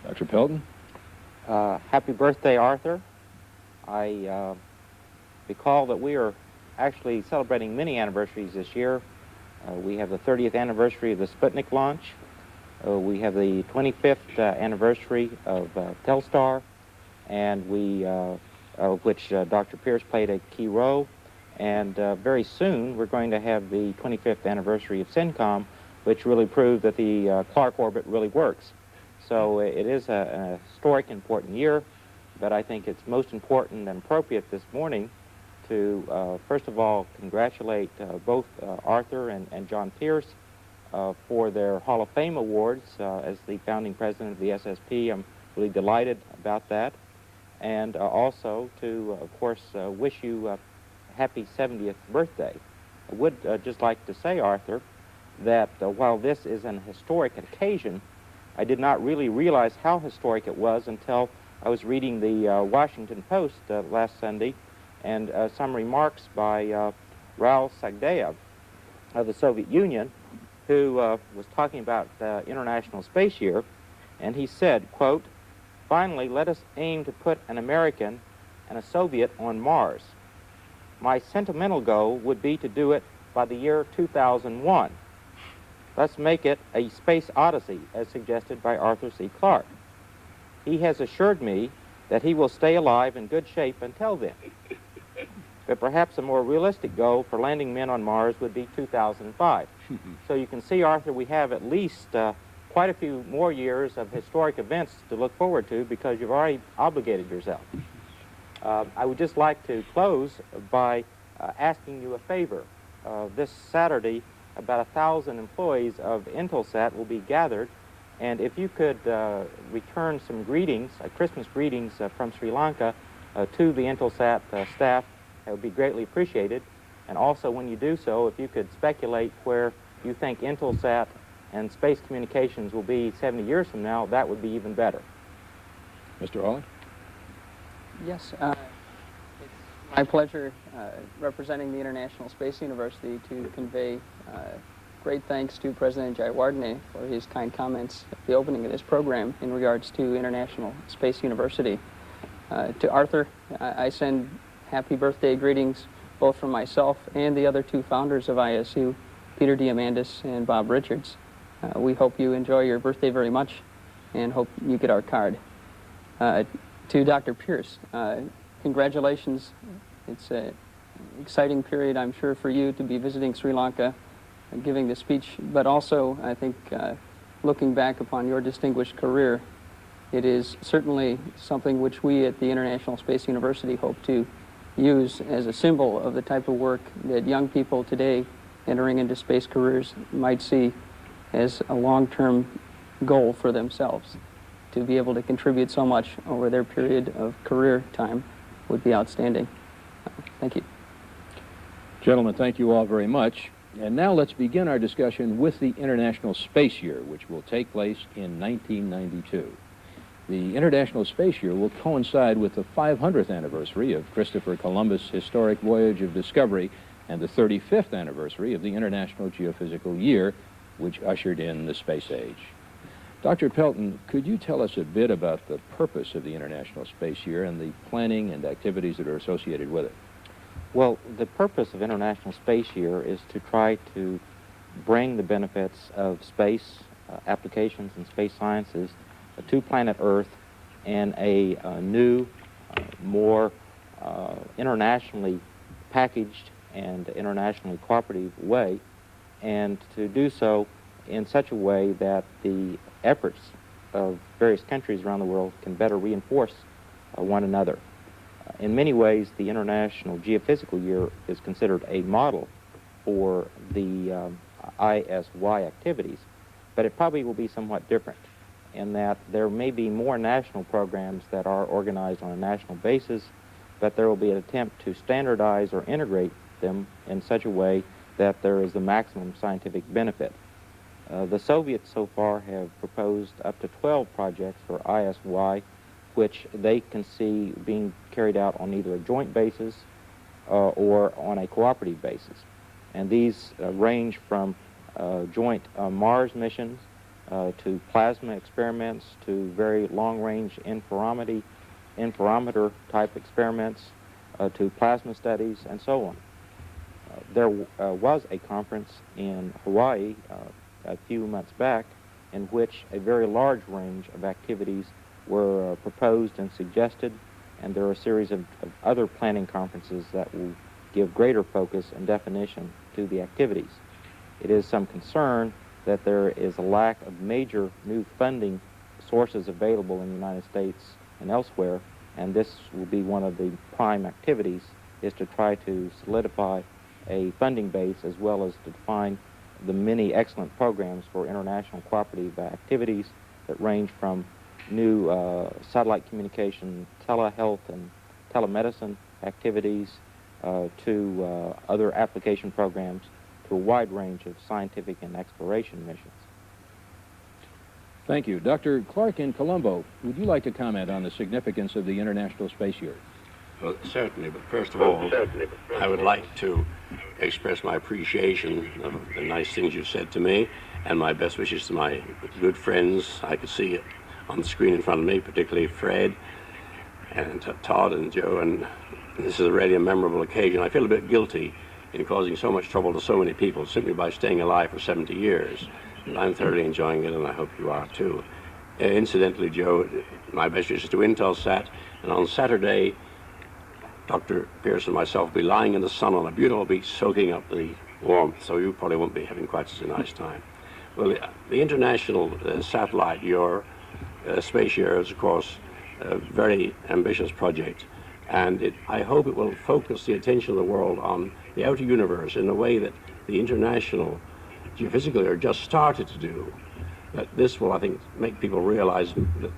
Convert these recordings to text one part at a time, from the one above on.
Dr. Pelton? Happy birthday, Arthur. I recall that we are actually celebrating many anniversaries this year. We have the 30th anniversary of the Sputnik launch. We have the 25th anniversary of Telstar, and which Dr. Pierce played a key role. And very soon we're going to have the 25th anniversary of CENTCOM, which really proved that the Clark orbit really works. So it is a historic, important year, but I think it's most important and appropriate this morning to, first of all, congratulate both Arthur and John Pierce for their Hall of Fame awards. As the founding president of the SSP, I'm really delighted about that. And also to, of course, wish you a happy 70th birthday. I would just like to say, Arthur, that while this is an historic occasion, I did not really realize how historic it was until I was reading the Washington Post last Sunday, and some remarks by Raul Sagdayev of the Soviet Union, who was talking about the International Space Year, and he said, quote, "Finally, let us aim to put an American and a Soviet on Mars. My sentimental goal would be to do it by the year 2001. Let's make it a space odyssey, as suggested by Arthur C. Clarke. He has assured me that he will stay alive in good shape until then. But perhaps a more realistic goal for landing men on Mars would be 2005. So you can see, Arthur, we have at least quite a few more years of historic events to look forward to because you've already obligated yourself. I would just like to close by asking you a favor. This Saturday, about 1,000 employees of Intelsat will be gathered, and if you could return some greetings, Christmas greetings from Sri Lanka to the Intelsat staff, that would be greatly appreciated. And also, when you do so, if you could speculate where you think Intelsat and space communications will be 70 years from now, that would be even better. Mr. Hawley? Yes, it's my pleasure representing the International Space University to convey great thanks to President Jayawardene for his kind comments at the opening of this program in regards to International Space University. To Arthur, I send happy birthday greetings both from myself and the other two founders of ISU, Peter Diamandis and Bob Richards. We hope you enjoy your birthday very much and hope you get our card. To Dr. Pierce, congratulations. It's an exciting period, I'm sure, for you to be visiting Sri Lanka and giving the speech, but also, I think, looking back upon your distinguished career, it is certainly something which we at the International Space University hope to use as a symbol of the type of work that young people today entering into space careers might see as a long-term goal for themselves. To be able to contribute so much over their period of career time would be outstanding. Thank you. Gentlemen, thank you all very much. And now let's begin our discussion with the International Space Year, which will take place in 1992. The International Space Year will coincide with the 500th anniversary of Christopher Columbus' historic voyage of discovery and the 35th anniversary of the International Geophysical Year, which ushered in the space age. Dr. Pelton, could you tell us a bit about the purpose of the International Space Year and the planning and activities that are associated with it? Well, the purpose of International Space Year is to try to bring the benefits of space applications and space sciences to planet Earth in a new, more internationally packaged and internationally cooperative way, and to do so in such a way that the efforts of various countries around the world can better reinforce one another. In many ways, the International Geophysical Year is considered a model for the ISY activities, but it probably will be somewhat different in that there may be more national programs that are organized on a national basis, but there will be an attempt to standardize or integrate them in such a way that there is the maximum scientific benefit. The Soviets so far have proposed up to 12 projects for ISY, which they can see being carried out on either a joint basis or on a cooperative basis. And these range from joint Mars missions to plasma experiments, to very long-range interferometer type experiments, to plasma studies, and so on. There was a conference in Hawaii a few months back in which a very large range of activities were proposed and suggested, and there are a series of other planning conferences that will give greater focus and definition to the activities. It is some concern that there is a lack of major new funding sources available in the United States and elsewhere, and this will be one of the prime activities, is to try to solidify a funding base as well as to define the many excellent programs for international cooperative activities that range from new satellite communication, telehealth, and telemedicine activities to other application programs, to a wide range of scientific and exploration missions. Thank you. Dr. Clark in Colombo, would you like to comment on the significance of the International Space Year? Well, certainly, but first of all, I would like to express my appreciation of the nice things you said to me, and my best wishes to my good friends. I could see it on the screen in front of me, particularly Fred and Todd and Joe, and this is really a memorable occasion. I feel a bit guilty in causing so much trouble to so many people simply by staying alive for 70 years. But I'm thoroughly enjoying it, and I hope you are too. Incidentally, Joe, my best wishes to Intelsat, and on Saturday, Dr. Pierce and myself will be lying in the sun on a beautiful beach soaking up the warmth, so you probably won't be having quite such a nice time. Well, the International Satellite Year, Space Year, is, of course, a very ambitious project, and I hope it will focus the attention of the world on the outer universe in a way that the International Geophysical Year just started to do. That this will, I think, make people realize that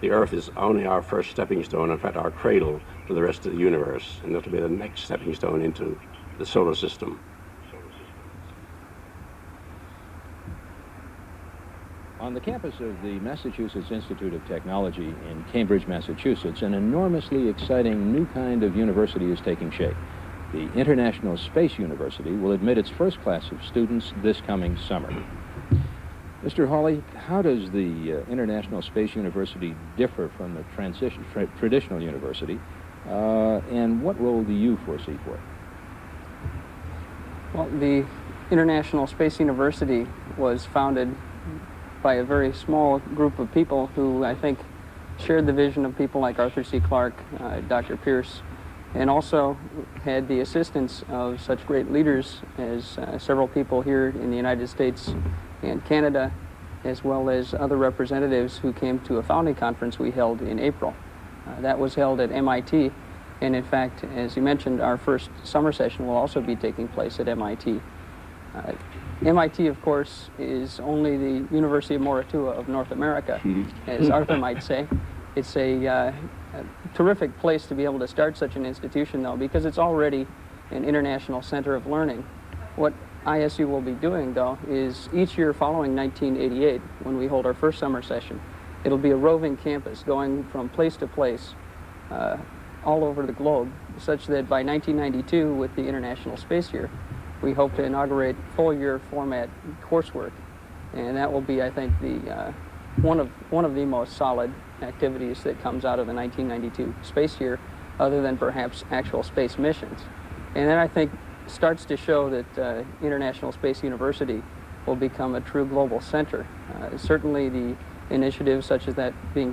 the Earth is only our first stepping stone, in fact, our cradle to the rest of the universe, and it'll be the next stepping stone into the solar system. On the campus of the Massachusetts Institute of Technology in Cambridge, Massachusetts, an enormously exciting new kind of university is taking shape. The International Space University will admit its first class of students this coming summer. Mr. Hawley, how does the International Space University differ from the traditional university, and what role do you foresee for it? Well, the International Space University was founded by a very small group of people who I think shared the vision of people like Arthur C. Clarke, Dr. Pierce, and also had the assistance of such great leaders as several people here in the United States and Canada, as well as other representatives who came to a founding conference we held in April. That was held at MIT, and in fact, as you mentioned, our first summer session will also be taking place at MIT. MIT, of course, is only the University of Moratuwa of North America, as Arthur might say. It's a terrific place to be able to start such an institution, though, because it's already an international center of learning. What ISU will be doing, though, is each year following 1988, when we hold our first summer session, it'll be a roving campus going from place to place all over the globe, such that by 1992, with the International Space Year, we hope to inaugurate full-year format coursework, and that will be, I think, the one of the most solid activities that comes out of the 1992 space year, other than perhaps actual space missions. And then I think starts to show that International Space University will become a true global center. Certainly the initiatives such as that being